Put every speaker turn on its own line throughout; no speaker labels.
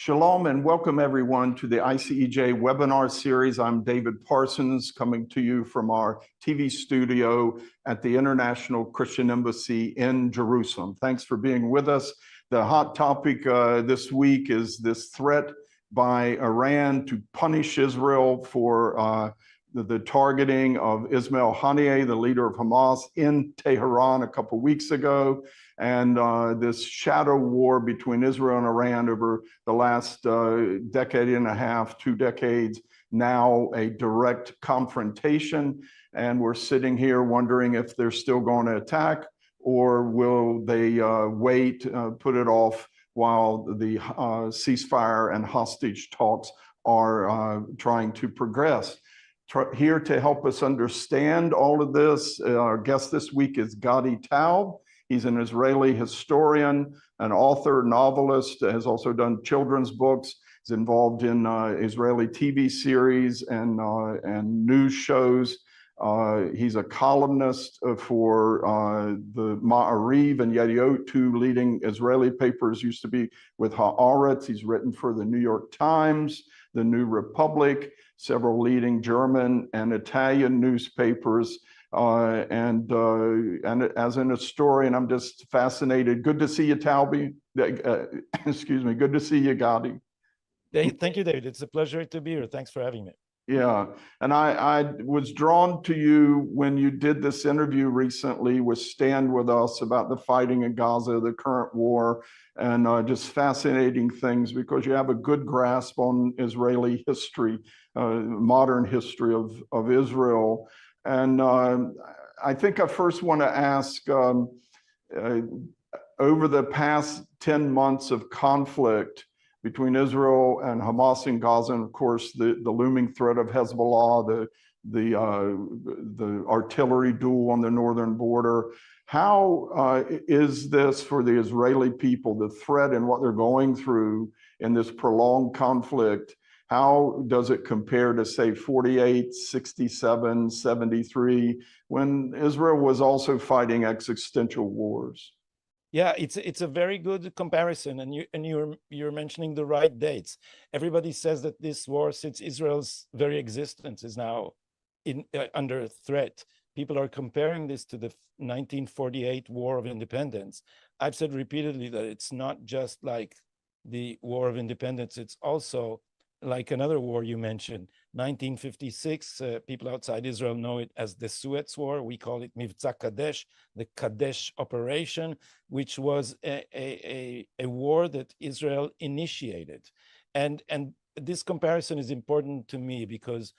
Shalom and welcome everyone to the Icej webinar series. I'm David Parsons coming to you from our TV studio at the International Christian Embassy in Jerusalem. Thanks for being with us. The hot topic this week is this threat by Iran to punish Israel for the targeting of Ismail Haniyeh, the leader of Hamas, in Tehran a couple weeks ago, and this shadow war between Israel and Iran over the last decade and a half, 2 decades, now a direct confrontation. And we're sitting here wondering if they're still going to attack, or will they wait, put it off while the ceasefire and hostage talks are trying to progress. Here to help us understand all of this, our guest this week is Gadi'S. He's an Israeli historian, an author, novelist, has also done children's books. He's involved in Israeli TV series and news shows. He's a columnist for the Ma'ariv and Yediot, 2 leading Israeli papers, used to be with Haaretz. He's written for the New York Times, the New Republic, several leading German and Italian newspapers. And as an historian, I'm just fascinated. Good to see you, Talby. Excuse me. Good to see you, Gadi.
Thank you, David. It's a pleasure to be here. Thanks for having me.
Yeah, and I was drawn to you when you did this interview recently with Stand With Us about the fighting in Gaza, the current war, and just fascinating things because you have a good grasp on Israeli history, modern history of Israel. And I think I first want to ask, over the past 10 months of conflict between Israel and Hamas in Gaza, and of course the looming threat of Hezbollah, the artillery duel on the northern border, how is this for the Israeli people, the threat and what they're going through in this prolonged conflict? How does it compare to, say, 48, 67, 73, when Israel was also fighting existential wars?
Yeah, it's a very good comparison, and you're mentioning the right dates. Everybody says that this war, since Israel's very existence is now under threat, people are comparing this to the 1948 War of Independence. I've said repeatedly that it's not just like the War of Independence; it's also like another war you mentioned, 1956. People outside Israel know it as the Suez War. We call it Mivtza Kadesh, the Kadesh operation, which was a war that Israel initiated. And this comparison is important to me because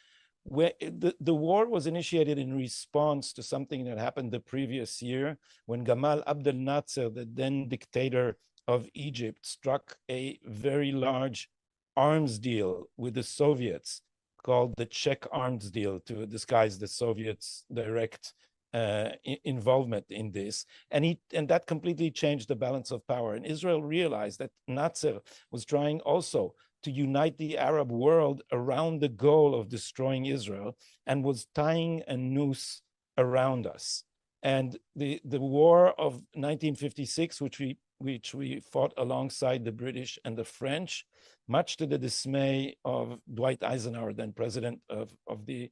the war was initiated in response to something that happened the previous year when Gamal Abdel Nasser, the then dictator of Egypt, struck a very large arms deal with the Soviets called the Czech arms deal to disguise the Soviets' direct involvement in this. And that completely changed the balance of power. And Israel realized that Nasser was trying also to unite the Arab world around the goal of destroying Israel and was tying a noose around us. And the war of 1956, which we fought alongside the British and the French, much to the dismay of Dwight Eisenhower, then president of the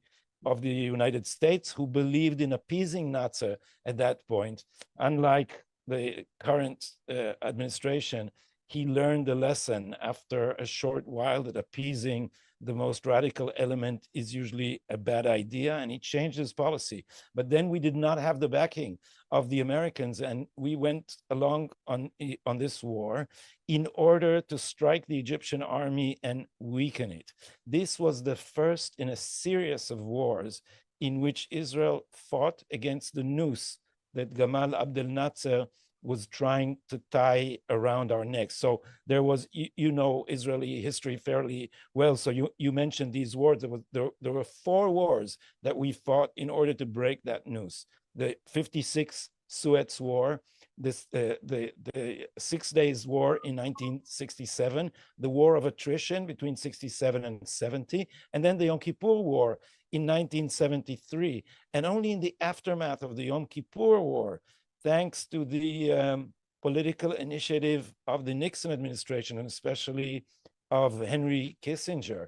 United States, who believed in appeasing Nasser at that point. Unlike the current administration, he learned the lesson after a short while that appeasing the most radical element is usually a bad idea, and he changed his policy. But then we did not have the backing of the Americans, and we went along on this war in order to strike the Egyptian army and weaken it. This was the first in a series of wars in which Israel fought against the noose that Gamal Abdel Nasser was trying to tie around our necks. So there was, you know, Israeli history fairly well. So you mentioned these wars. There were 4 wars that we fought in order to break that noose. The 56 Suez War, the 6 Days War in 1967, the War of Attrition between 67 and 70, and then the Yom Kippur War in 1973. And only in the aftermath of the Yom Kippur War, thanks to the political initiative of the Nixon administration, and especially of Henry Kissinger,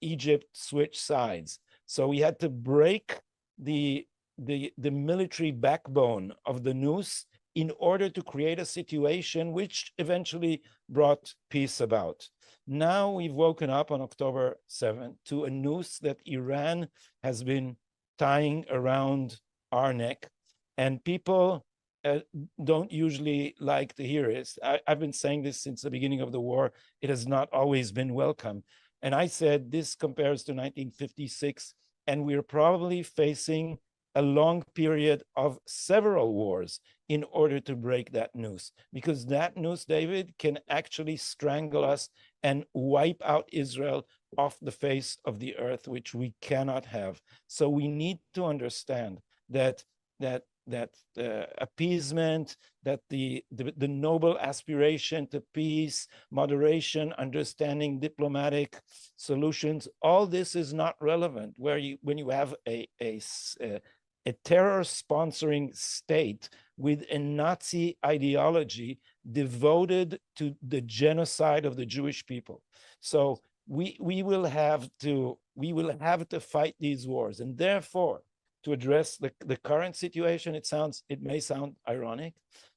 Egypt switched sides. So we had to break the military backbone of the noose in order to create a situation which eventually brought peace about. Now we've woken up on October 7th to a noose that Iran has been tying around our neck, and people don't usually like to hear it. I've been saying this since the beginning of the war. It has not always been welcome. And I said this compares to 1956, and we're probably facing a long period of several wars in order to break that noose, because that noose, David, can actually strangle us and wipe out Israel off the face of the earth, which we cannot have. So we need to understand that appeasement, that the noble aspiration to peace, moderation, understanding, diplomatic solutions, all this is not relevant when you have a terror sponsoring state with a Nazi ideology devoted to the genocide of the Jewish people. So we will have to fight these wars, and therefore, to address the current situation, it may sound ironic,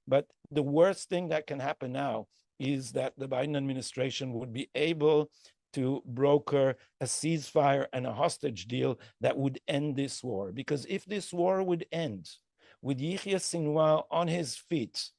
but the worst thing that can happen now is that the Biden administration would be able to broker a ceasefire and a hostage deal that would end this war. Because if this war would end with Yahya Sinwar on his feet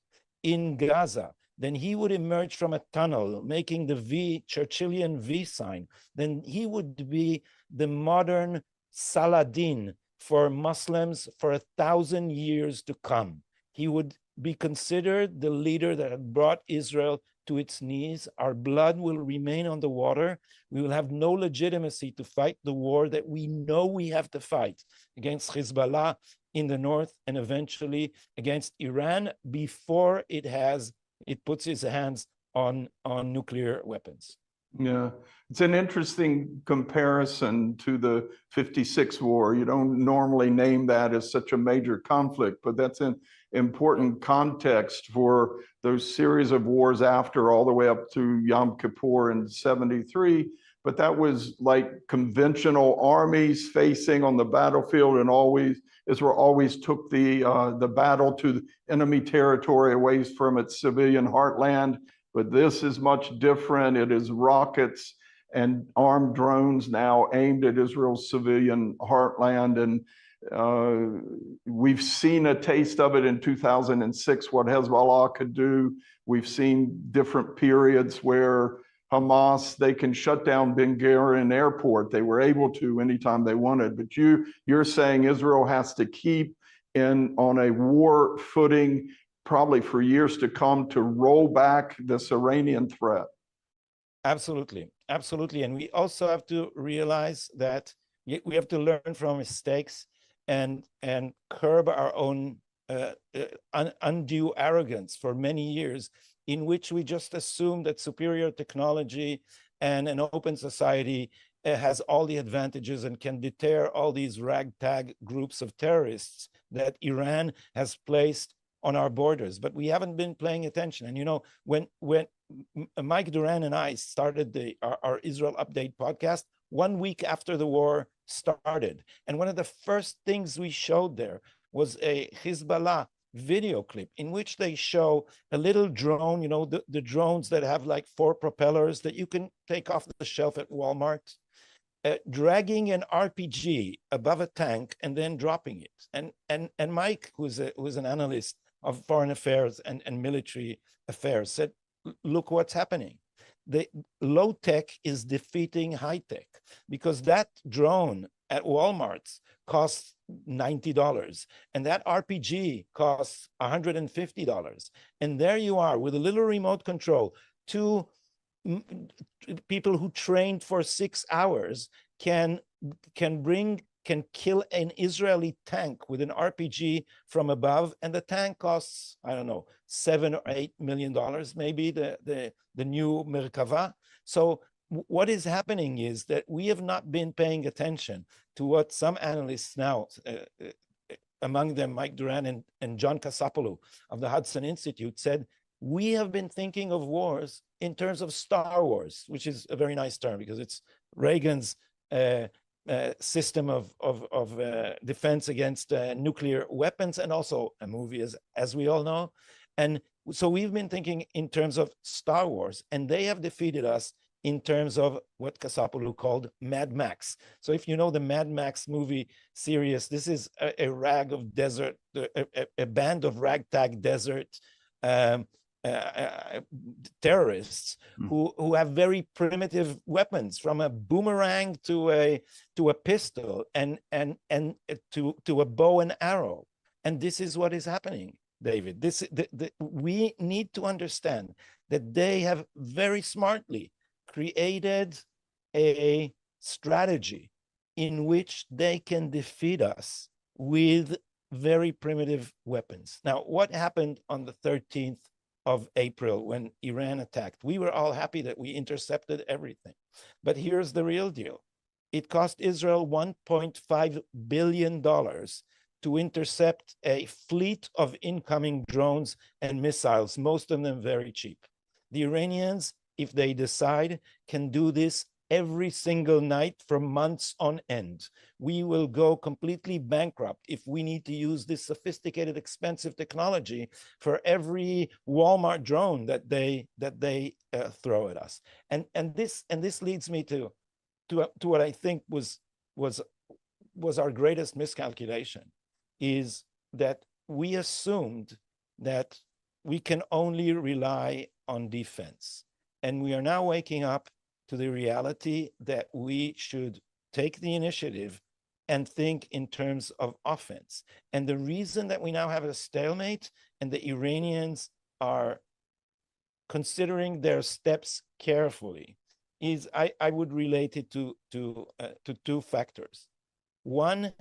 in Gaza, then he would emerge from a tunnel making the Churchillian V sign. Then he would be the modern Saladin for Muslims for 1,000 years to come. He would be considered the leader that had brought Israel to its knees. Our blood will remain on the water. We will have no legitimacy to fight the war that we know we have to fight against Hezbollah in the north, and eventually against Iran before it puts its hands on nuclear weapons.
Yeah, it's an interesting comparison to the 56 war. You don't normally name that as such a major conflict, but that's an important context for those series of wars after, all the way up to Yom Kippur in 73. But that was like conventional armies facing on the battlefield, and Israel always took the battle to enemy territory away from its civilian heartland. But this is much different. It is rockets and armed drones now aimed at Israel's civilian heartland. And we've seen a taste of it in 2006, what Hezbollah could do. We've seen different periods where Hamas, they can shut down Ben Gurion Airport. They were able to anytime they wanted. But you're saying Israel has to keep on a war footing probably for years to come to roll back this Iranian threat.
Absolutely, absolutely. And we also have to realize that we have to learn from mistakes and curb our own undue arrogance for many years, in which we just assume that superior technology and an open society has all the advantages and can deter all these ragtag groups of terrorists that Iran has placed on our borders. But we haven't been paying attention. And you know, when Mike Duran and I started our Israel Update podcast 1 week after the war started, and one of the first things we showed there was a Hezbollah video clip in which they show a little drone, you know, the drones that have like 4 propellers that you can take off the shelf at Walmart, dragging an RPG above a tank and then dropping it. And Mike, who's an analyst of foreign affairs and military affairs, said, look what's happening. The low tech is defeating high tech, because that drone at Walmart costs $90 and that RPG costs $150. And there you are with a little remote control, 2 people who trained for 6 hours can kill an Israeli tank with an RPG from above, and the tank costs, I don't know, $7 or $8 million, maybe the new Merkava. So what is happening is that we have not been paying attention to what some analysts now, among them Mike Duran and John Kasapoulou of the Hudson Institute, said we have been thinking of wars in terms of Star Wars, which is a very nice term because it's Reagan's system of defense against nuclear weapons, and also a movie, as we all know. And so we've been thinking in terms of Star Wars, and they have defeated us in terms of what Kasapolu called Mad Max. So if you know the Mad Max movie series, this is a rag of desert, a band of ragtag desert terrorists who have very primitive weapons, from a boomerang to a pistol and to a bow and arrow. And this is what is happening, David. We need to understand that they have very smartly created a strategy in which they can defeat us with very primitive weapons. Now, what happened on the 13th of April when Iran attacked? We were all happy that we intercepted everything. But here's the real deal. It cost Israel $1.5 billion to intercept a fleet of incoming drones and missiles, most of them very cheap. The Iranians, if they decide, can do this every single night for months on end. We will go completely bankrupt if we need to use this sophisticated, expensive technology for every Walmart drone that they throw at us. And this leads me to what I think was our greatest miscalculation, is that we assumed that we can only rely on defense. And we are now waking up to the reality that we should take the initiative and think in terms of offense. And the reason that we now have a stalemate and the Iranians are considering their steps carefully is, I would relate it to two factors. One,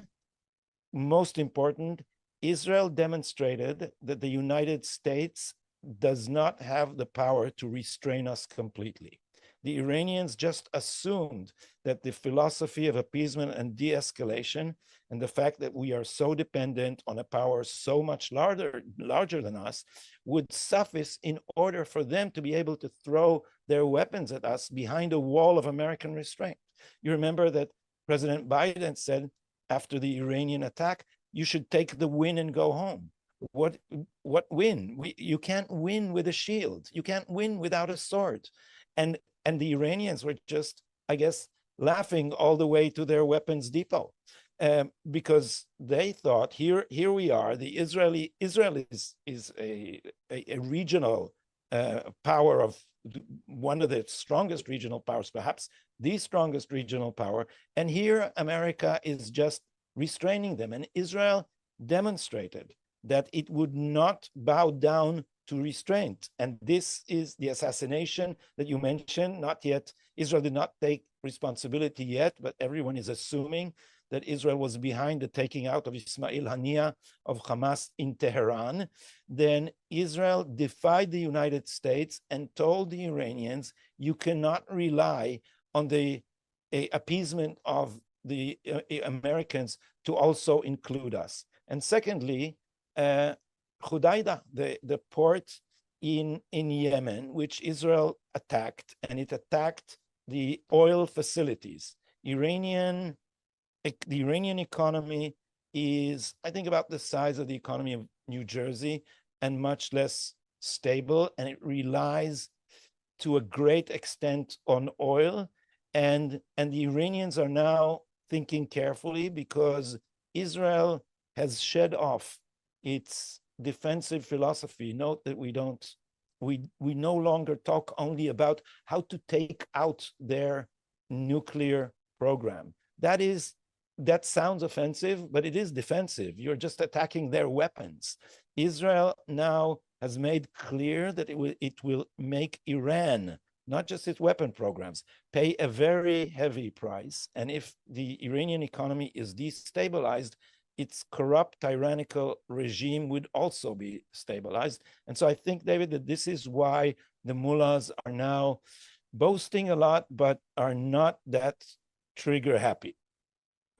most important, Israel demonstrated that the United States does not have the power to restrain us completely. The Iranians just assumed that the philosophy of appeasement and de-escalation, and the fact that we are so dependent on a power so much larger than us, would suffice in order for them to be able to throw their weapons at us behind a wall of American restraint. You remember that President Biden said after the Iranian attack, you should take the win and go home. What win? You can't win with a shield. You can't win without a sword. And the Iranians were just, I guess, laughing all the way to their weapons depot, because they thought, here we are. The Israel is a regional power, of one of the strongest regional powers, perhaps the strongest regional power. And here America is just restraining them. And Israel demonstrated that it would not bow down to restraint. And this is the assassination that you mentioned. Not yet, Israel did not take responsibility yet, but everyone is assuming that Israel was behind the taking out of Ismail Haniyeh of Hamas in Tehran. Then Israel defied the United States and told the Iranians, you cannot rely on the appeasement of the Americans to also include us. And secondly, Hudaydah, the port in Yemen, which Israel attacked, and it attacked the oil facilities. The Iranian economy is, I think, about the size of the economy of New Jersey and much less stable, and it relies to a great extent on oil. And the Iranians are now thinking carefully, because Israel has shed off its defensive philosophy. Note that we no longer talk only about how to take out their nuclear program. That sounds offensive, but it is defensive. You're just attacking their weapons. Israel now has made clear that it will make Iran, not just its weapon programs, pay a very heavy price. And if the Iranian economy is destabilized, its corrupt, tyrannical regime would also be stabilized. And so I think, David, that this is why the mullahs are now boasting a lot, but are not that trigger happy.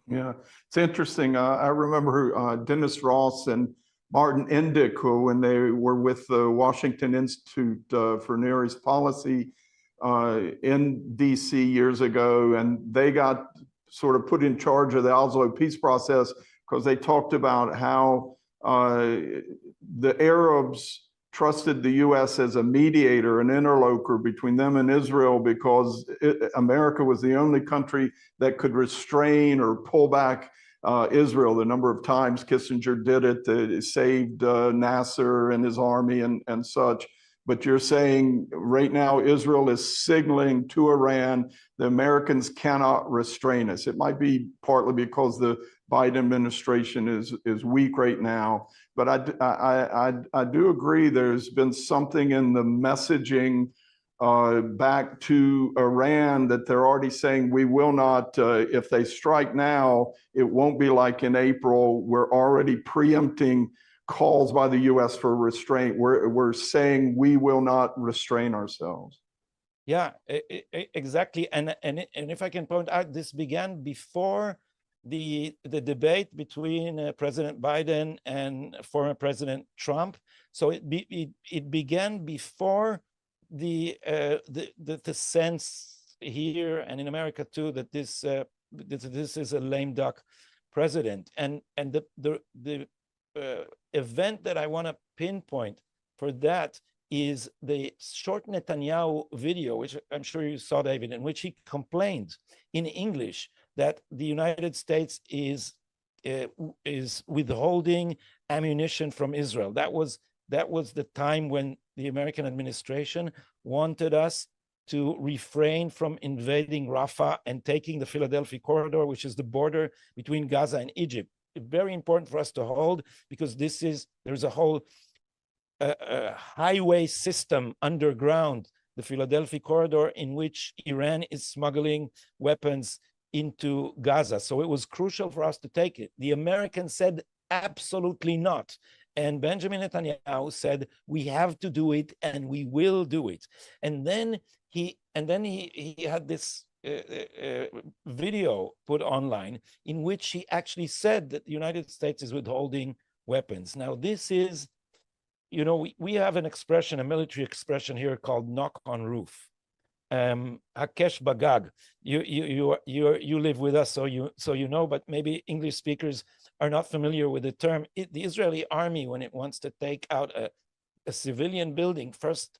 Yeah, it's interesting. I remember Dennis Ross and Martin Indyk, who, when they were with the Washington Institute for Near East Policy in DC years ago, and they got sort of put in charge of the Oslo peace process because they talked about how the Arabs trusted the U.S. as a mediator, an interloper between them and Israel, because America was the only country that could restrain or pull back Israel. The number of times Kissinger did it saved Nasser and his army and such. But you're saying right now Israel is signaling to Iran the Americans cannot restrain us. It might be partly because the Biden administration is weak right now, but I do agree there's been something in the messaging back to Iran that they're already saying we will not, if they strike now, it won't be like in April. We're already preempting calls by the U.S. for restraint. We're saying we will not restrain ourselves.
Yeah, exactly. And if I can point out, this began before the debate between President Biden and former President Trump. So it began before the sense here and in America too that this is a lame duck president. And the event that I want to pinpoint for that is the short Netanyahu video, which I'm sure you saw, David, in which he complained in English that the United States is withholding ammunition from Israel. That was the time when the American administration wanted us to refrain from invading Rafah and taking the Philadelphia corridor, which is the border between Gaza and Egypt. Very important for us to hold, because there's a whole highway system underground, the Philadelphia corridor, in which Iran is smuggling weapons into Gaza. So it was crucial for us to take it. The Americans said absolutely not. And Benjamin Netanyahu said, we have to do it and we will do it. And then he had this video put online in which he actually said that the United States is withholding weapons. Now, this is, we have an expression, a military expression here called knock on roof. Hakesh bagag. You live with us, so you know, but maybe English speakers are not familiar with the term. The Israeli army, when it wants to take out a civilian building, first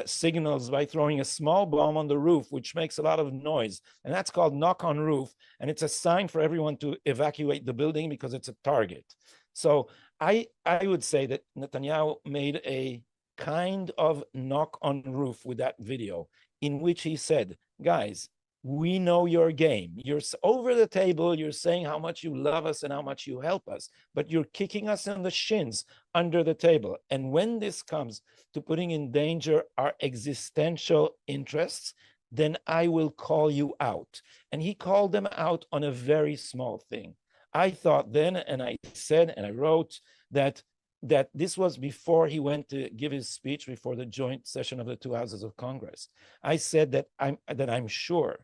signals by throwing a small bomb on the roof, which makes a lot of noise, and that's called knock on roof, and it's a sign for everyone to evacuate the building because it's a target. So I would say that Netanyahu made a kind of knock on roof with that video, in which he said, guys, we know your game. You're over the table. You're saying how much you love us and how much you help us, but you're kicking us in the shins under the table. And when this comes to putting in danger our existential interests, then I will call you out. And he called them out on a very small thing. I thought then, and I said, and I wrote that this was before he went to give his speech before the joint session of the two houses of Congress. I said that I'm sure,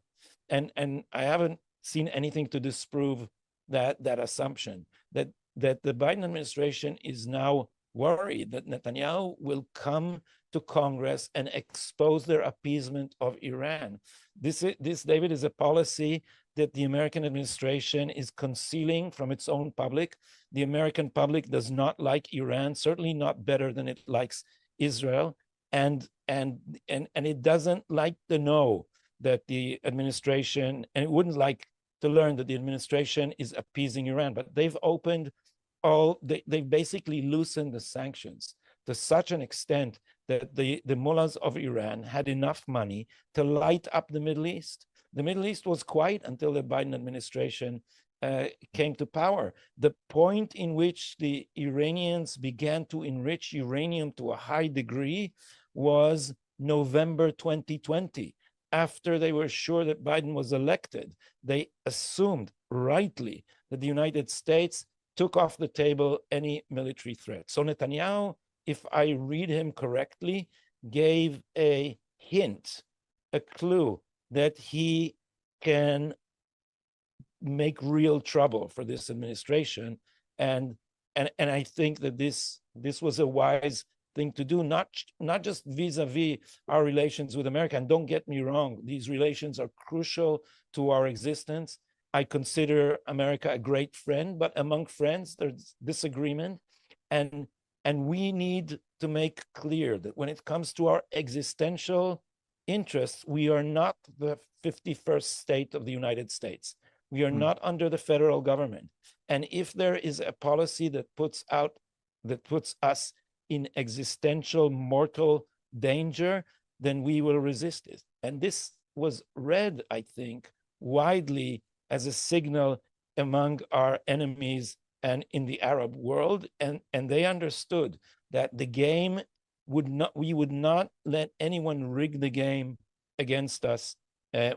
and I haven't seen anything to disprove that assumption, that the Biden administration is now worried that Netanyahu will come to Congress and expose their appeasement of Iran. This, David, is a policy that the American administration is concealing from its own public. The American public does not like Iran, certainly not better than it likes Israel, and it doesn't like to know that the administration, and it wouldn't like to learn that the administration is appeasing Iran, but they've they've basically loosened the sanctions to such an extent that the mullahs of Iran had enough money to light up the Middle East. The Middle East was quiet until the Biden administration came to power. The point in which the Iranians began to enrich uranium to a high degree was November 2020. After they were sure that Biden was elected, they assumed rightly that the United States took off the table any military threat. So Netanyahu, if I read him correctly, gave a hint, a clue, that he can make real trouble for this administration, and and I think that this was a wise thing to do, not just vis-a-vis our relations with America. And don't get me wrong, these relations are crucial to our existence. I consider America a great friend, but among friends, there's disagreement. And we need to make clear that when it comes to our existential interests, we are not the 51st state of the United States. We are not under the federal government. And if there is a policy that puts us in existential mortal danger, then we will resist it. And this was read, I think, widely as a signal among our enemies and in the Arab world, and they understood that the game we would not let anyone rig the game against us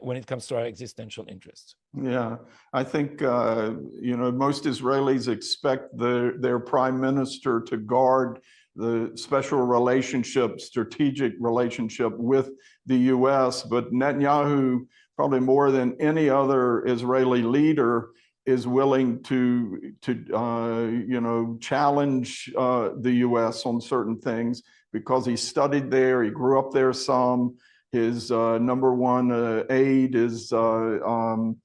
when it comes to our existential interests.
Yeah, I think most Israelis expect their prime minister to guard the special relationship, strategic relationship with the U.S., but Netanyahu, probably more than any other Israeli leader, is willing to challenge the U.S. on certain things because he studied there, he grew up there some. His number one aide is Ron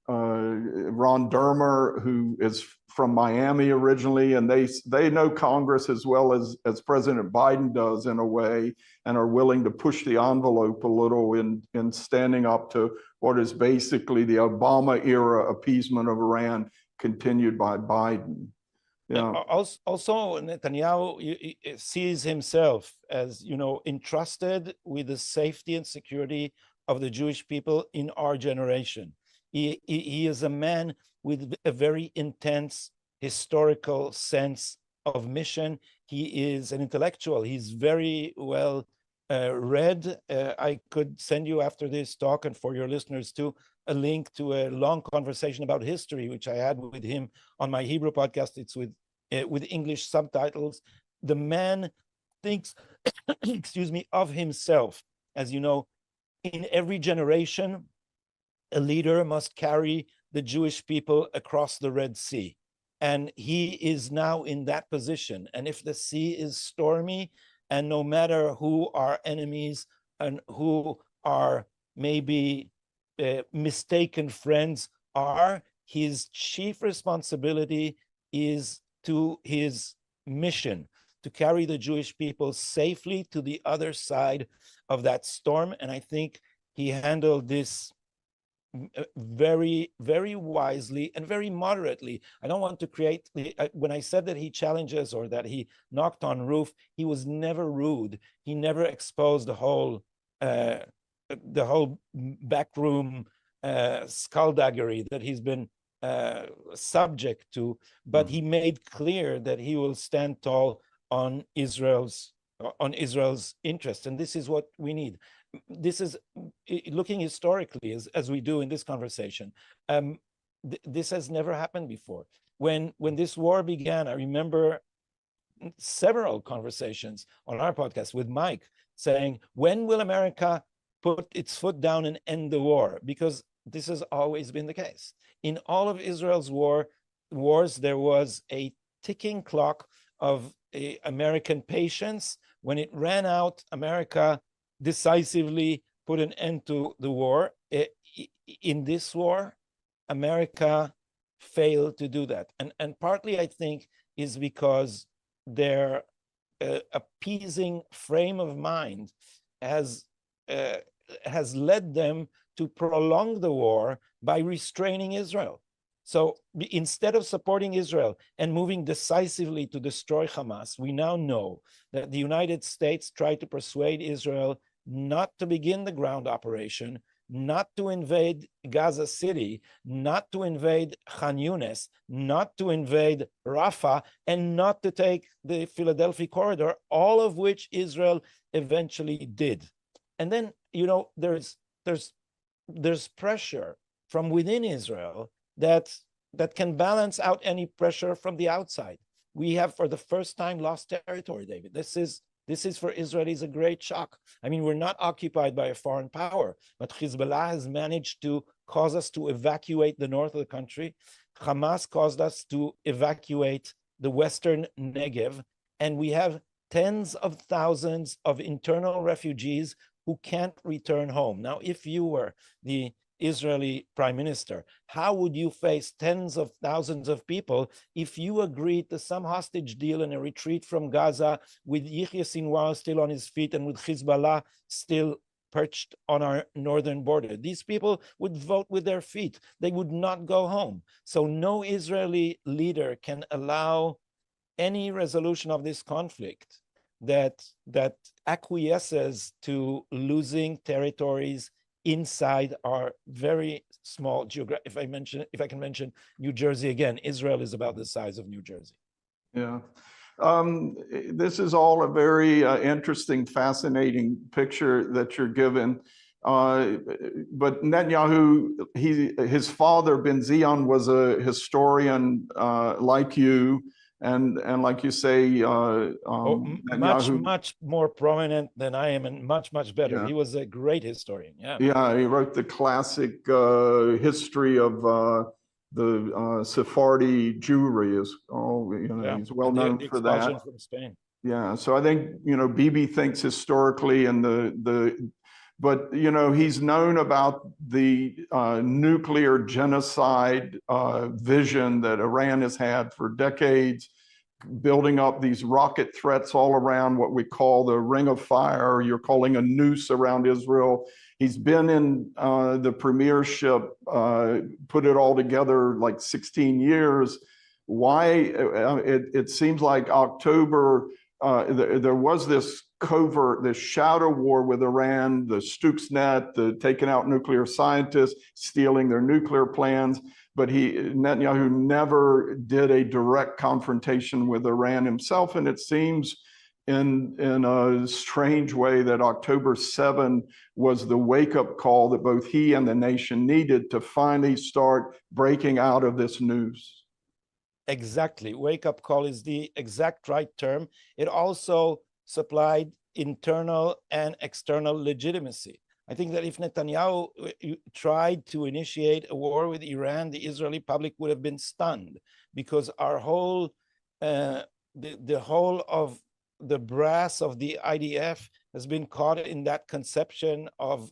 Dermer, who is from Miami originally, and they know Congress as well as President Biden does in a way, and are willing to push the envelope a little in standing up to what is basically the Obama era appeasement of Iran continued by Biden.
Yeah. Also, Netanyahu sees himself as, entrusted with the safety and security of the Jewish people in our generation. He is a man with a very intense historical sense of mission. He is an intellectual. He's very well read. I could send you after this talk, and for your listeners too, a link to a long conversation about history, which I had with him on my Hebrew podcast. It's with English subtitles. The man thinks, excuse me, of himself. As you know, in every generation, a leader must carry the Jewish people across the Red Sea. And he is now in that position. And if the sea is stormy, and no matter who our enemies and who our maybe mistaken friends are, his chief responsibility is to his mission to carry the Jewish people safely to the other side of that storm. And I think he handled this very, very wisely and very moderately. I don't want to create, when I said that he challenges or that he knocked on roof, he was never rude. He never exposed the whole backroom skullduggery that he's been subject to, but he made clear that he will stand tall on Israel's interest, and this is what we need. This is looking historically, as we do in this conversation. This has never happened before. When this war began, I remember several conversations on our podcast with Mike saying, "When will America put its foot down and end the war?" Because this has always been the case. In all of Israel's wars, there was a ticking clock of American patience. When it ran out, America decisively put an end to the war. In this war, America failed to do that. And partly, I think, is because their appeasing frame of mind has led them to prolong the war by restraining Israel. So instead of supporting Israel and moving decisively to destroy Hamas, we now know that the United States tried to persuade Israel not to begin the ground operation, not to invade Gaza City, not to invade Khan Yunis, not to invade Rafah, and not to take the Philadelphia corridor, all of which Israel eventually did. And then, there's pressure from within Israel that can balance out any pressure from the outside. We have, for the first time, lost territory, David. This is for Israelis a great shock. I mean, we're not occupied by a foreign power, but Hezbollah has managed to cause us to evacuate the north of the country. Hamas caused us to evacuate the Western Negev, and we have tens of thousands of internal refugees who can't return home. Now, if you were the Israeli prime minister, how would you face tens of thousands of people if you agreed to some hostage deal and a retreat from Gaza with Yahya Sinwar still on his feet and with Hezbollah still perched on our northern border? These people would vote with their feet. They would not go home. So no Israeli leader can allow any resolution of this conflict that acquiesces to losing territories inside our very small geographic. If I can mention New Jersey again, Israel is about the size of New Jersey.
Yeah. This is all a very interesting, fascinating picture that you're given. But Netanyahu, his father, Ben Zion, was a historian like you. And like you say,
much more prominent than I am, and much better.
Yeah.
He was a great historian.
Yeah, he wrote the classic history of the Sephardi Jewry. He's well known for that.
From Spain.
Yeah, so I think Bibi thinks historically, and but he's known about the nuclear genocide vision that Iran has had for decades, building up these rocket threats all around what we call the Ring of Fire. You're calling a noose around Israel. He's been in the premiership, put it all together like 16 years. Why? It seems like October, there was this covert, this shadow war with Iran, the Stuxnet, the taking out nuclear scientists, stealing their nuclear plans. But Netanyahu never did a direct confrontation with Iran himself. And it seems in a strange way that October 7 was the wake-up call that both he and the nation needed to finally start breaking out of this noose.
Exactly. Wake-up call is the exact right term. It also supplied internal and external legitimacy. I think that if Netanyahu tried to initiate a war with Iran, the Israeli public would have been stunned, because our whole, the whole of the brass of the IDF has been caught in that conception of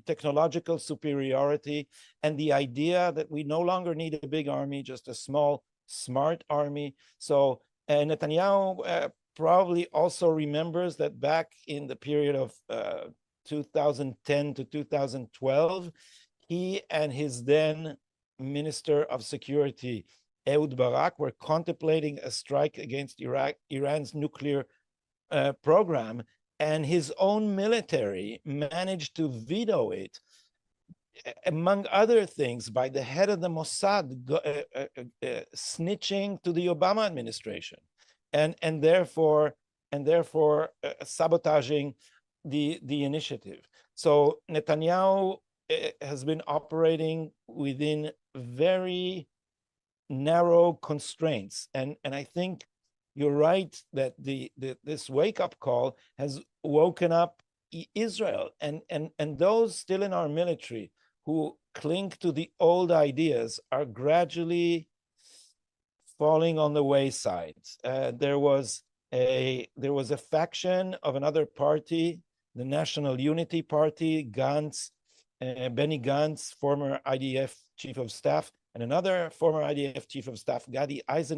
technological superiority and the idea that we no longer need a big army, just a small, smart army. So Netanyahu probably also remembers that back in the period of 2010 to 2012, he and his then Minister of Security, Ehud Barak, were contemplating a strike against Iran's nuclear program, and his own military managed to veto it, among other things, by the head of the Mossad snitching to the Obama administration, and therefore sabotaging the initiative. So Netanyahu has been operating within very narrow constraints, and I think you're right that this wake-up call has woken up Israel and those still in our military who cling to the old ideas are gradually falling on the wayside. There was a faction of another party, the National Unity Party, Benny Gantz, former IDF chief of staff, and another former IDF chief of staff, Gadi'S,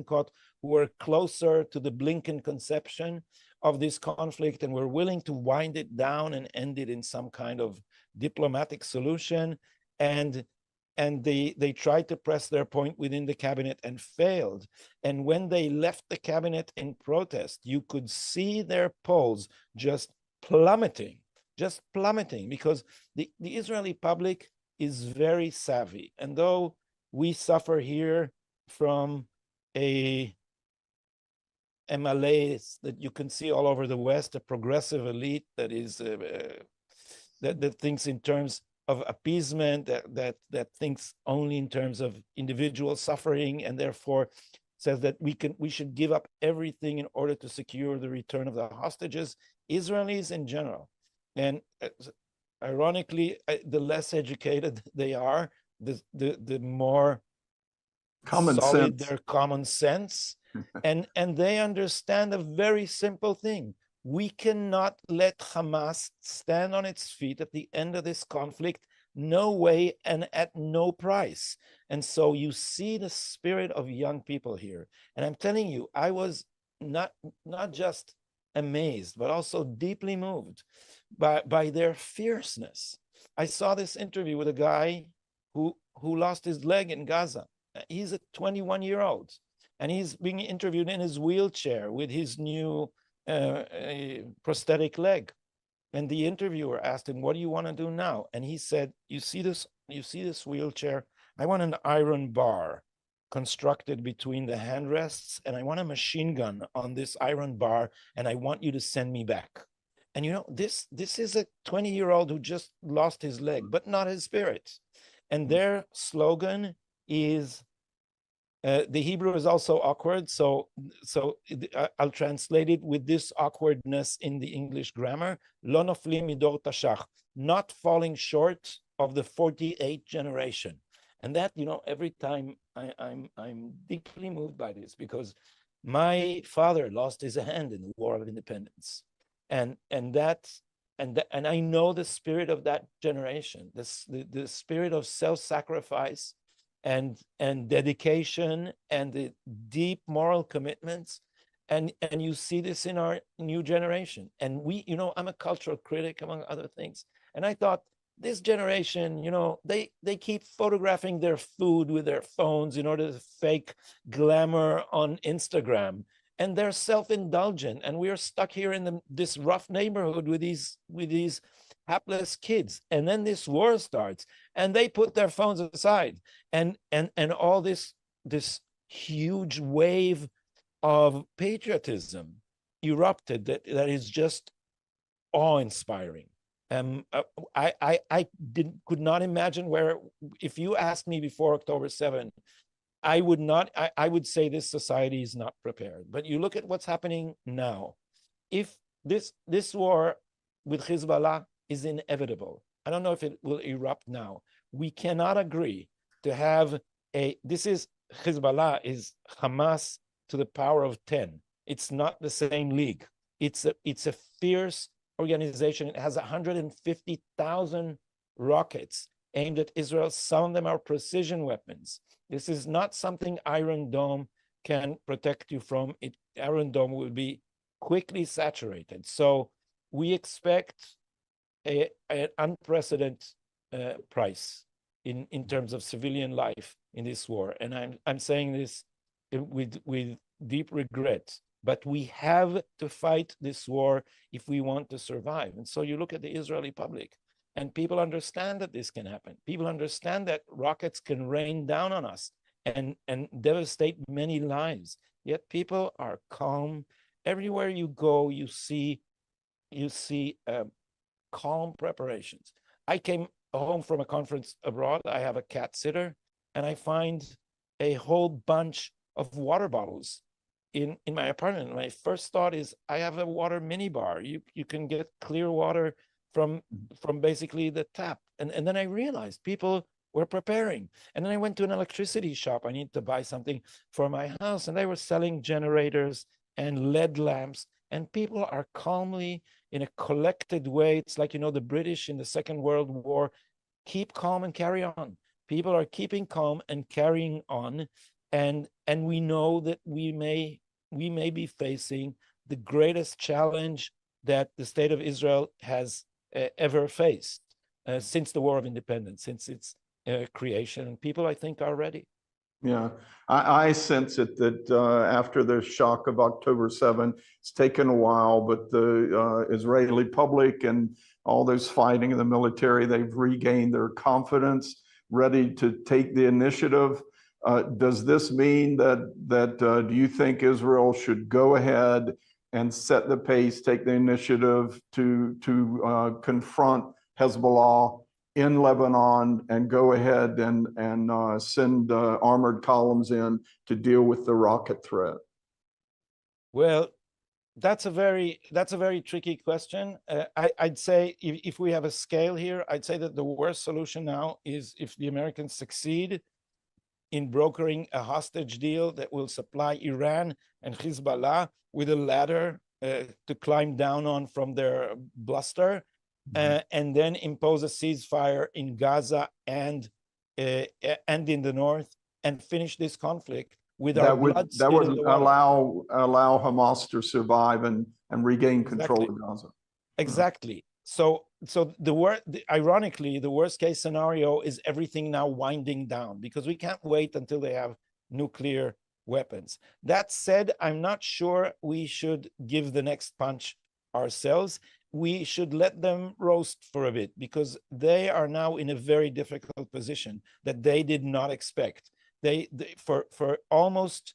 who were closer to the Blinken conception of this conflict and were willing to wind it down and end it in some kind of diplomatic solution. And they tried to press their point within the cabinet and failed. And when they left the cabinet in protest, you could see their polls just plummeting, because the Israeli public is very savvy. And though we suffer here from a malaise that you can see all over the West, a progressive elite that is that thinks in terms of appeasement, that thinks only in terms of individual suffering, and therefore says that we should give up everything in order to secure the return of the hostages. Israelis in general, and ironically, the less educated they are, the more
common
solid
sense.
their common sense, And they understand a very simple thing. We cannot let Hamas stand on its feet at the end of this conflict, no way and at no price. And so you see the spirit of young people here. And I'm telling you, I was not just amazed, but also deeply moved by their fierceness. I saw this interview with a guy who lost his leg in Gaza. He's a 21-year-old, and he's being interviewed in his wheelchair with his new prosthetic leg. And the interviewer asked him, "What do you want to do now?" And he said, you see this wheelchair? I want an iron bar constructed between the handrests, and I want a machine gun on this iron bar, and I want you to send me back." And you know, this is a 20-year-old who just lost his leg, but not his spirit. And their slogan is, the Hebrew is also awkward, so I'll translate it with this awkwardness in the English grammar: Lo noflim midor tashach, not falling short of the 48th generation. And that, you know, every time I'm deeply moved by this, because my father lost his hand in the War of Independence, and I know the spirit of that generation, the spirit of self-sacrifice and dedication and the deep moral commitments. And you see this in our new generation. And we, you know, I'm a cultural critic, among other things. And I thought, this generation, you know, they keep photographing their food with their phones in order to fake glamour on Instagram. And they're self-indulgent. And we are stuck here in this rough neighborhood with these hapless kids. And then this war starts, and they put their phones aside, and all this huge wave of patriotism erupted that is just awe-inspiring. I could not imagine where, if you asked me before October 7, I would say this society is not prepared. But you look at what's happening now. If this war with Hezbollah is inevitable, I don't know if it will erupt now. We cannot agree to have Hezbollah is Hamas to the power of 10. It's not the same league. It's a fierce organization. It has 150,000 rockets aimed at Israel. Some of them are precision weapons. This is not something Iron Dome can protect you from. Iron Dome will be quickly saturated. So we expect an unprecedented price in terms of civilian life in this war. And I'm saying this with deep regret. But we have to fight this war if we want to survive. And so you look at the Israeli public, and people understand that this can happen. People understand that rockets can rain down on us and devastate many lives. Yet people are calm. Everywhere you go, you see calm preparations. I came home from a conference abroad. I have a cat sitter, and I find a whole bunch of water bottles in my apartment. My first thought is, I have a water minibar. You can get clear water from basically the tap. And then I realized people were preparing. And then I went to an electricity shop. I need to buy something for my house, and they were selling generators and LED lamps. And people are calmly, in a collected way. It's like, you know, the British in the Second World War, keep calm and carry on. People are keeping calm and carrying on. And we know that we may be facing the greatest challenge that the state of Israel has ever faced since the War of Independence, since its creation. And people, I think, are ready.
Yeah, I sense it that after the shock of October 7, it's taken a while, but the Israeli public and all those fighting in the military, they've regained their confidence, ready to take the initiative. Does this mean that do you think Israel should go ahead and set the pace, take the initiative to confront Hezbollah in Lebanon and go ahead and send armored columns in to deal with the rocket threat?
Well, that's a very tricky question. I'd say if we have a scale here, I'd say that the worst solution now is if the Americans succeed in brokering a hostage deal that will supply Iran and Hezbollah with a ladder to climb down on from their bluster, and then impose a ceasefire in Gaza and in the north, and finish this conflict with our blood still in the water.
allow Hamas to survive and regain control of Gaza.
Exactly. So ironically, the worst case scenario is everything now winding down, because we can't wait until they have nuclear weapons. That said, I'm not sure we should give the next punch ourselves. We should let them roast for a bit, because they are now in a very difficult position that they did not expect. They for almost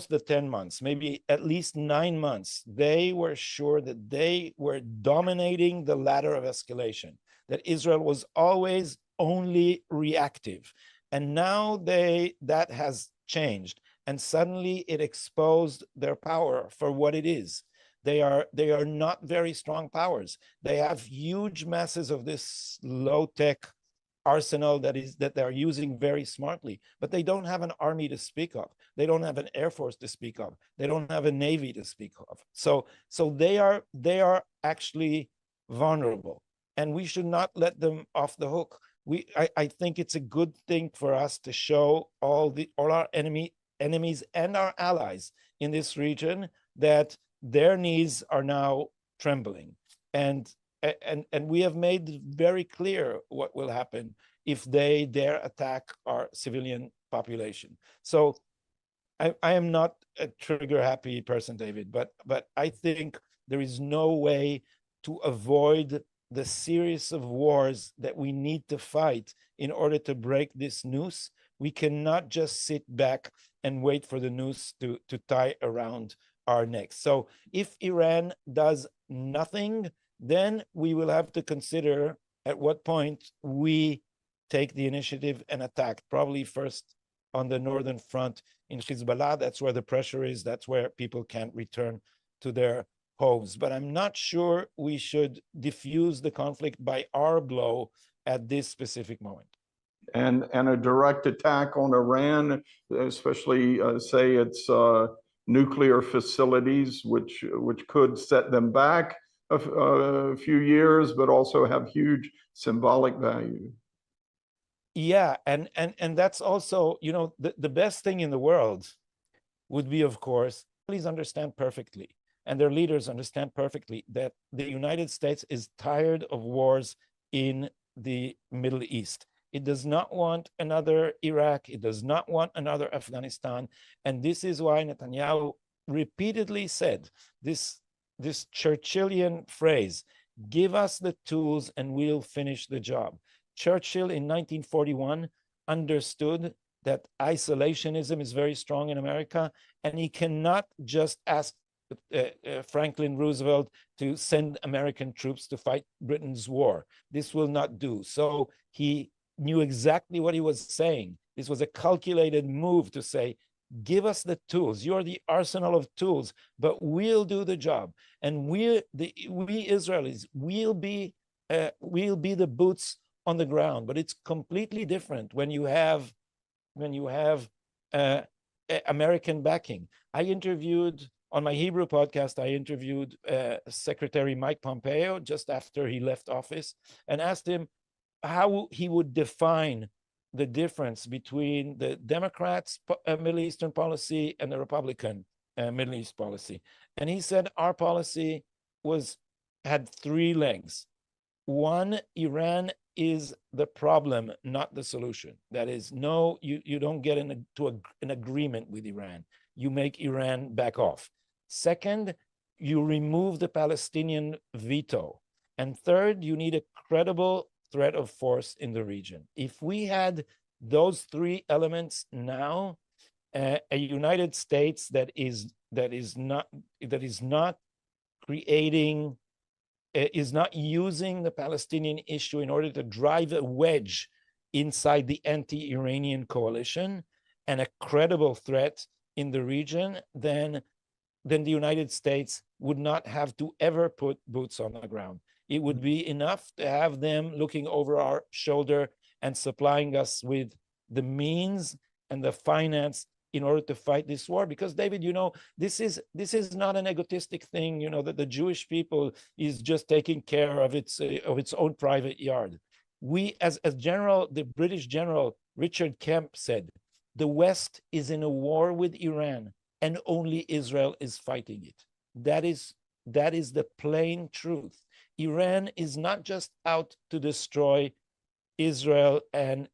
the 10 months, maybe at least 9 months, they were sure that they were dominating the ladder of escalation, that Israel was always only reactive. And now that has changed, and suddenly it exposed their power for what it is. They are not very strong powers. They have huge masses of this low-tech arsenal that they're using very smartly, but they don't have an army to speak of. They don't have an air force to speak of. They don't have a navy to speak of. So they are actually vulnerable, and we should not let them off the hook. I think it's a good thing for us to show all our enemies and our allies in this region that their knees are now trembling, and we have made very clear what will happen if they dare attack our civilian population. So I am not a trigger happy person, David, but I think there is no way to avoid the series of wars that we need to fight in order to break this noose. We cannot just sit back and wait for the noose to tie around our necks. So if Iran does nothing, then we will have to consider at what point we take the initiative and attack, probably first on the northern front in Hezbollah. That's where the pressure is. That's where people can't return to their homes. But I'm not sure we should diffuse the conflict by our blow at this specific moment.
And a direct attack on Iran, especially say its nuclear facilities, which could set them back a few years, but also have huge symbolic value.
Yeah, and that's also, the best thing in the world would be, of course, please understand perfectly, and their leaders understand perfectly, that the United States is tired of wars in the Middle East. It does not want another Iraq. It does not want another Afghanistan. And this is why Netanyahu repeatedly said this Churchillian phrase, give us the tools and we'll finish the job. Churchill in 1941 understood that isolationism is very strong in America, and he cannot just ask Franklin Roosevelt to send American troops to fight Britain's war. This will not do. So he knew exactly what he was saying. This was a calculated move to say, give us the tools. You're the arsenal of tools, but we'll do the job. And we Israelis, we'll be the boots on the ground. But it's completely different when you have American backing. On my Hebrew podcast, I interviewed Secretary Mike Pompeo just after he left office and asked him how he would define the difference between the Democrats' Middle Eastern policy and the Republican Middle East policy. And he said our policy had three legs. One, Iran is the problem, not the solution. That is, no, you don't get into an agreement with Iran. You make Iran back off. Second, you remove the Palestinian veto. And third, you need a credible threat of force in the region. If we had those three elements now, a United States that is not using the Palestinian issue in order to drive a wedge inside the anti-Iranian coalition, and a credible threat in the region, then the United States would not have to ever put boots on the ground. It would be enough to have them looking over our shoulder and supplying us with the means and the finance in order to fight this war. Because David, this is not an egotistic thing, that the Jewish people is just taking care of its own private yard. We, as the British general Richard Kemp said, the West is in a war with Iran and only Israel is fighting it. That is the plain truth. Iran is not just out to destroy Israel and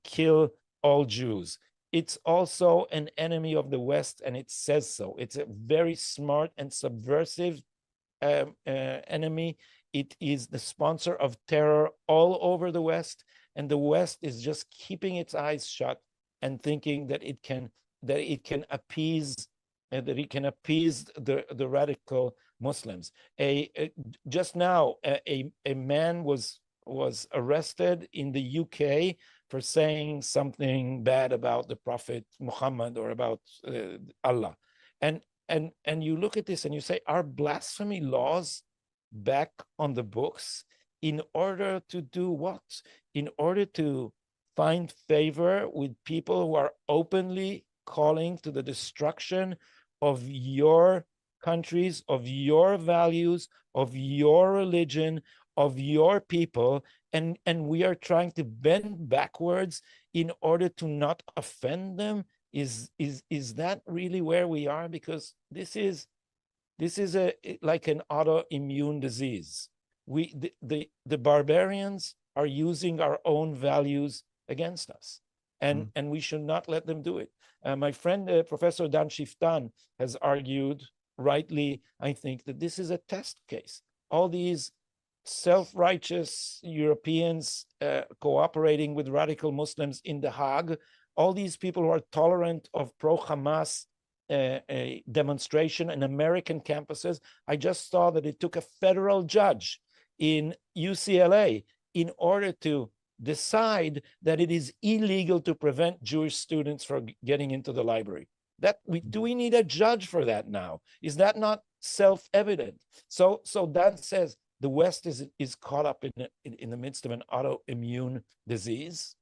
kill all Jews. It's also an enemy of the West, and it says so. It's a very smart and subversive enemy. It is the sponsor of terror all over the West, and the West is just keeping its eyes shut and thinking that it can appease the radical Muslims. Just now, a man was arrested in the UK for saying something bad about the Prophet Muhammad or about Allah, and you look at this and you say, are blasphemy laws back on the books in order to do what? In order to find favor with people who are openly calling to the destruction of your countries, of your values, of your religion, of your people, and we are trying to bend backwards in order to not offend them? Is that really where we are? Because this is like an autoimmune disease. The barbarians are using our own values against us, and we should not let them do it. My friend Professor Dan Shiftan has argued, rightly, I think, that this is a test case. All these self-righteous Europeans cooperating with radical Muslims in The Hague, all these people who are tolerant of pro-Hamas demonstration in American campuses. I just saw that it took a federal judge in UCLA in order to decide that it is illegal to prevent Jewish students from getting into the library. Do we need a judge for that now? Is that not self-evident? So Dan says the West is caught up in the midst of an autoimmune disease,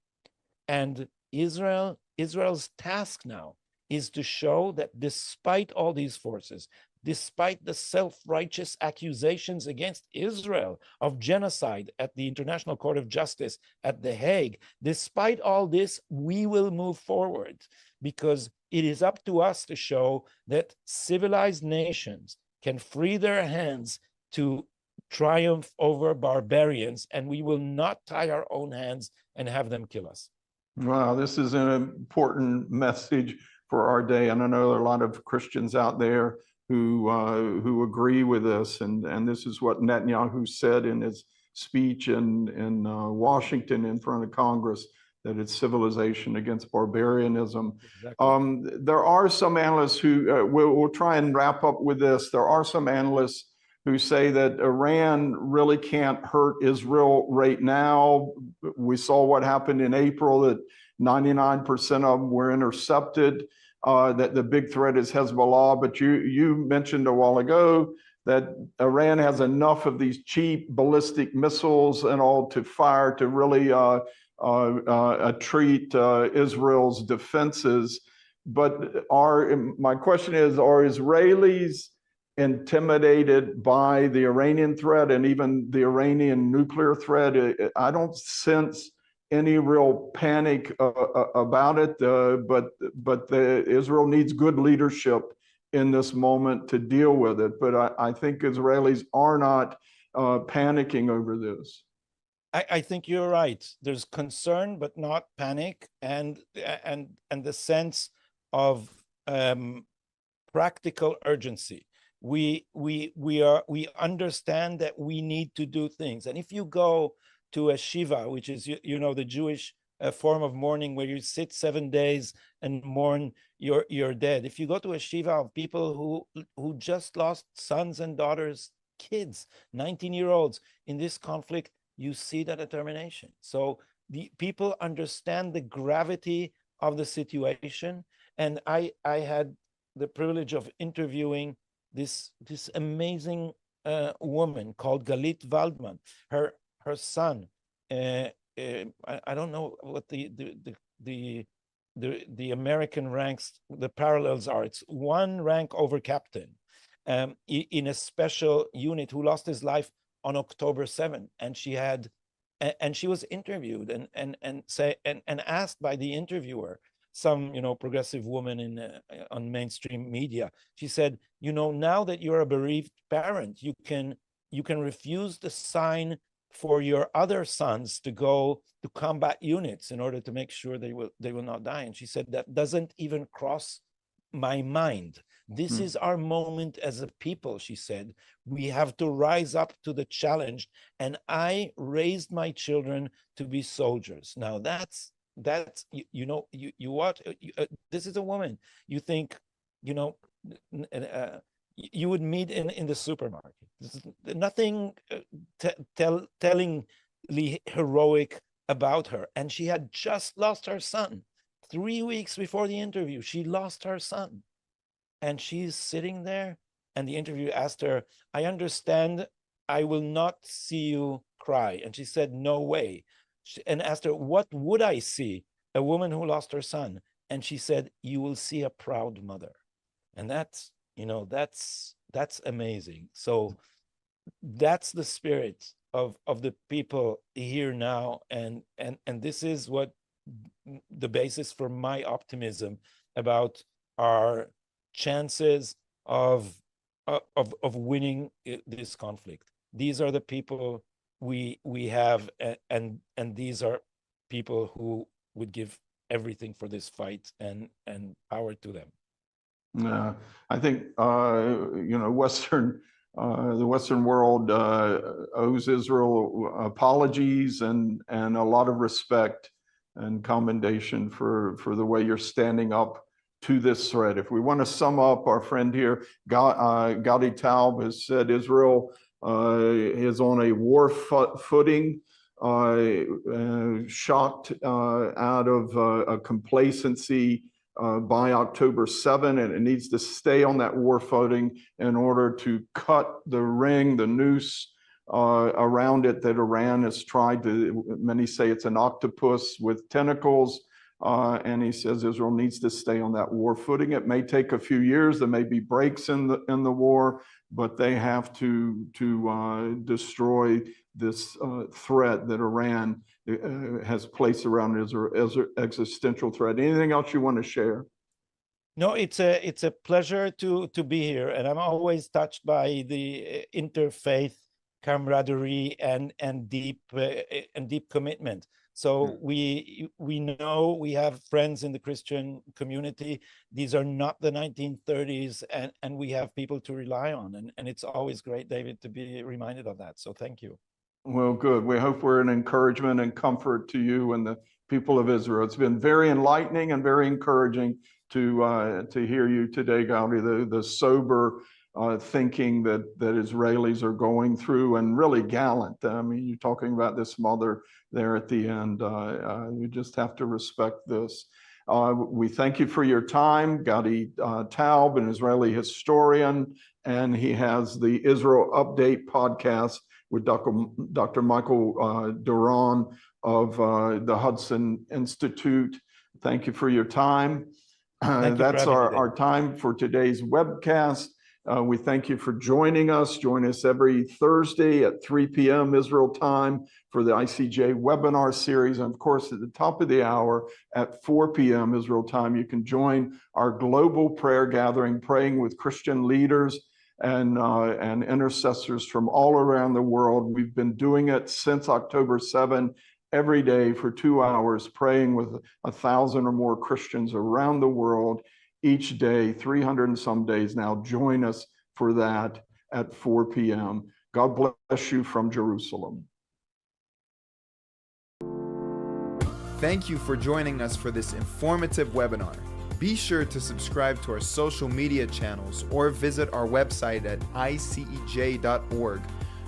and Israel's task now is to show that despite all these forces, despite the self-righteous accusations against Israel of genocide at the International Court of Justice at The Hague, despite all this, we will move forward, because it is up to us to show that civilized nations can free their hands to triumph over barbarians, and we will not tie our own hands and have them kill us.
Wow, this is an important message for our day, and I know there are a lot of Christians out there who agree with this, and this is what Netanyahu said in his speech in Washington in front of Congress, that it's civilization against barbarianism. Exactly. There are some analysts who we'll try and wrap up with this. There are some analysts who say that Iran really can't hurt Israel right now. We saw what happened in April, that 99% of them were intercepted, that the big threat is Hezbollah. But you mentioned a while ago that Iran has enough of these cheap ballistic missiles and all to fire to really treat Israel's defenses. But my question is, are Israelis intimidated by the Iranian threat and even the Iranian nuclear threat? I don't sense any real panic about it, but Israel needs good leadership in this moment to deal with it. But I think Israelis are not panicking over this.
I think you're right. There's concern, but not panic, and the sense of practical urgency. We understand that we need to do things, and if you go to a shiva, which is the Jewish form of mourning, where you sit 7 days and mourn your dead. If you go to a shiva of people who just lost sons and daughters, kids, 19-year-olds in this conflict, you see that determination. So the people understand the gravity of the situation, and I had the privilege of interviewing this amazing woman called Galit Waldman. Her son I don't know what the American ranks, the parallels are. It's one rank over captain in a special unit who lost his life on October 7th, and she was interviewed and asked by the interviewer, some progressive woman on mainstream media. She said, now that you're a bereaved parent, you can refuse to sign for your other sons to go to combat units in order to make sure they will not die. And she said, that doesn't even cross my mind. This is our moment as a people, she said. We have to rise up to the challenge. And I raised my children to be soldiers. Now that's you watch, this is a woman you think, you would meet in the supermarket. There's nothing tellingly heroic about her. And she had just lost her son. 3 weeks before the interview, she lost her son. And she's sitting there, and the interviewer asked her, I understand I will not see you cry. And she said, no way. And asked her, what would I see? A woman who lost her son. And she said, you will see a proud mother. And that's amazing. So that's the spirit of the people here now. And this is what the basis for my optimism about our chances of winning this conflict. These are the people we have, and these are people who would give everything for this fight, and power to them.
I think the Western world owes Israel apologies and a lot of respect and commendation for the way you're standing up to this threat. If we want to sum up, our friend here, Gadi Taub, has said Israel is on a war footing, shocked out of a complacency by October 7, and it needs to stay on that war footing in order to cut the ring, the noose around it that Iran has tried to. Many say it's an octopus with tentacles, and he says Israel needs to stay on that war footing. It may take a few years. There may be breaks in the war, but they have to destroy this threat that Iran has placed around Israel as an existential threat. Anything else you want to share?
No, it's a pleasure to be here, and I'm always touched by the interfaith camaraderie and deep commitment. So we know we have friends in the Christian community. These are not the 1930s, and we have people to rely on, and it's always great, David, to be reminded of that. So thank you.
Well, good. We hope we're an encouragement and comfort to you and the people of Israel. It's been very enlightening and very encouraging to hear you today, Gadi, the sober thinking that Israelis are going through, and really gallant. I mean, you're talking about this mother there at the end. You just have to respect this. We thank you for your time. Gadi Taub, an Israeli historian, and he has the Israel Update podcast with Dr. Michael Duran of the Hudson Institute. Thank you for your time. That's our time for today's webcast. We thank you for joining us. Join us every Thursday at 3 p.m. Israel time for the ICJ webinar series. And of course, at the top of the hour at 4 p.m. Israel time, you can join our global prayer gathering, praying with Christian leaders and intercessors from all around the world. We've been doing it since October 7, every day for 2 hours, praying with 1,000 or more Christians around the world each day, 300 and some days now. Join us for that at 4 p.m. God bless you from Jerusalem.
Thank you for joining us for this informative webinar. Be sure to subscribe to our social media channels or visit our website at icej.org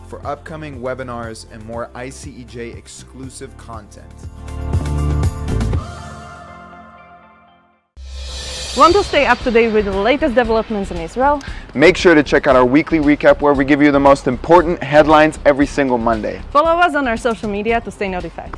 for upcoming webinars and more ICEJ exclusive content.
Want to stay up to date with the latest developments in Israel?
Make sure to check out our weekly recap where we give you the most important headlines every single Monday.
Follow us on our social media to stay notified.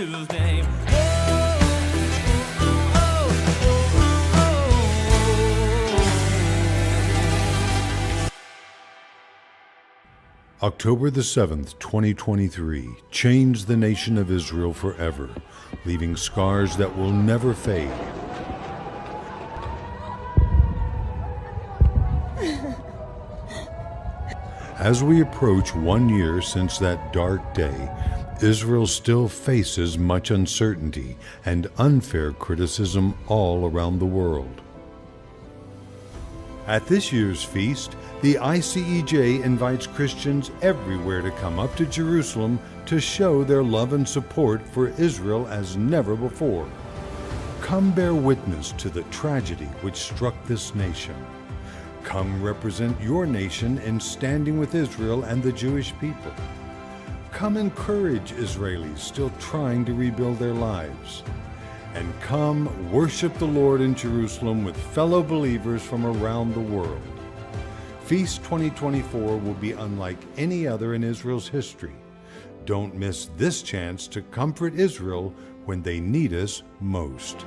to his name.
October the 7th, 2023, changed the nation of Israel forever, leaving scars that will never fade. As we approach 1 year since that dark day, Israel still faces much uncertainty and unfair criticism all around the world. At this year's feast, the ICEJ invites Christians everywhere to come up to Jerusalem to show their love and support for Israel as never before. Come bear witness to the tragedy which struck this nation. Come represent your nation in standing with Israel and the Jewish people. Come encourage Israelis still trying to rebuild their lives. And come worship the Lord in Jerusalem with fellow believers from around the world. Feast 2024 will be unlike any other in Israel's history. Don't miss this chance to comfort Israel when they need us most.